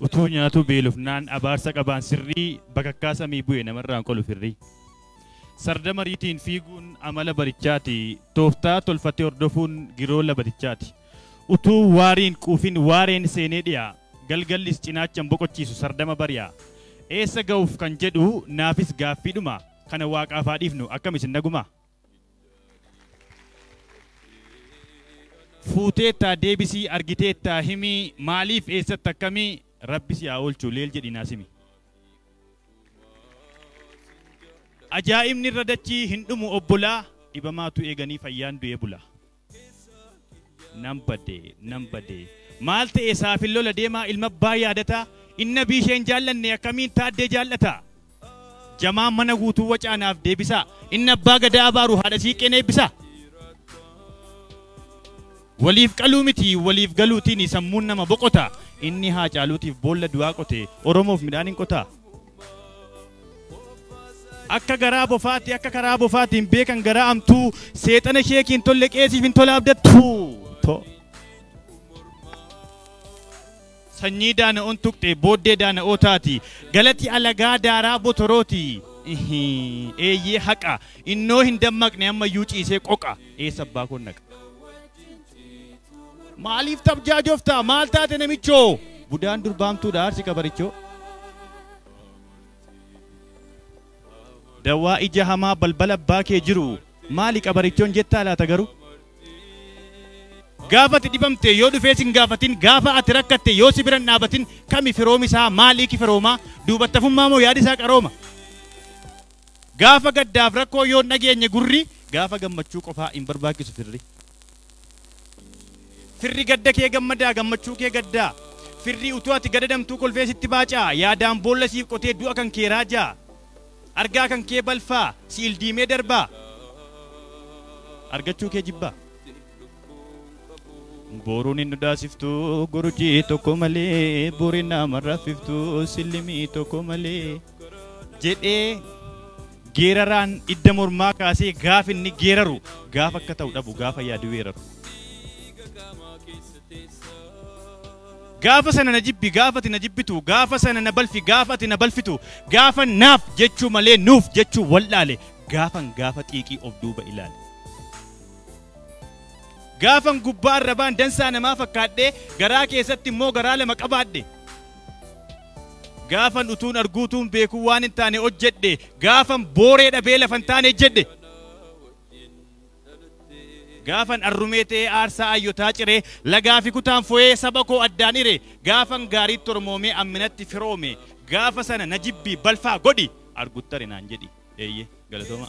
utuu nyaatu beelofnaan abaarsa qabaan sirrii bakakkaa samii bu'e namarraan qolu firrii. Sarda mariitiin fiiguun amala barichaati. Tooftaa tolfatee hordofuun giroolla barichaati. Utuu waariin quufin waareen seenee dhiyaa. Galgallis cinaachan boqochiisu sardama bari'a. Eessa ga'uuf kan jedhu naafis gaaffiidhuma. Kana waaqaaf haa dhiifnu akkam isin naguma. Fuuteettaa deebisii argiteettaa himii maaliif eessatti akkamii rabbis yaa oolchu leel jedhi naasimi. Ajaa'ibni irra dachii hin dhumu obbolaa dhibamaatu eeganii fayyaan du'ee bula. Nan badee maal ta'e saafin lola deemaa ilma abbaa yaadata inna biisheen jaallanne akkamiin taaddee jaallata. Jamaan mana guutuu wacaanaaf deebisa inna abbaa gadaa abaaru haadha siiqqeen eebbisa. Waliif qaluu miti waliif galuutiin sammuun nama boqota inni haa caaluutiif boolla du'aa qote oromoof midhaan hin qota. Akka garaa bofaatti akka karaa bofaatiin beekan garaa amtuu seexana sheekiin tolle qeesiif hin tola abdattu. Sanyii daana'oon tuqxe booddee daana'oo taati galati alagaa daaraa botorooti. Eeyyee haqa innoo hin dammaqne ammayyuu ciisee qoqa eessa abbaa kun naqa. Maaliif tabjaajofta maal taate namichoo budaan durbaamtuudha aarsi qabarichoo. Dawaa ija hamaa balbala abbaa kee jiru maali qabarichoon jettaa laata garuu. Gaafati dhibamte yoo dhufees hin gaafatin gaafa ati rakkatte yoo si biran dhaabatin kami firoomisaa maalii ki firoomaa duubattafummaa moo yaadisaa qarooma. Gaafa gaddaaf rakkoo yoo nageenye gurri gaafa gammachuu qofaa hin barbaachisu firri. Firri gadda kee gammadaa gammachuu kee gaddaa. Firri utuu ati gadadamtuu kolfee sitti baacaa yaadaan boolla siif qotee du'a kan kee raajaa. Argaa kan kee balfaa si ildiimee darbaa. Argachuu kee jibbaa. Boruun hin nudaasiftu gurujii tokko malee boriin nama raffiftu sillimii tokko malee jedhee geeraraan idda mormaa kaasee gaaf inni geeraru gaaf akka ta'u dhabu gaafa yaadu weeraru. Gaafa sana na jibbi gaafa ati na jibbitu gaafa sana na balfi gaafa ati na balfitu gaafa naaf jechuu malee nuuf jechuu wal'aale gaafan gaafa xiiqii of duuba ilaale. Gaafan gubbaa arrabaan dansaa namaa fakkaadhee garaa keessatti immoo garaa lama qabaadhe. Gaafan utuun arguutuun beekuu waan hin taane hojjedhe gaafan booree dhabee lafan taane jedhe. Gaafan arrumee ta'ee aarsaa ayyotaa ciree lagaa fi kutaan fo'ee saba koo addaan hire gaafan gaarii tormoomee amminatti firoome gaafa sana na jibbii balfaa godhi arguttare naan jedhi eeyyee galatooma.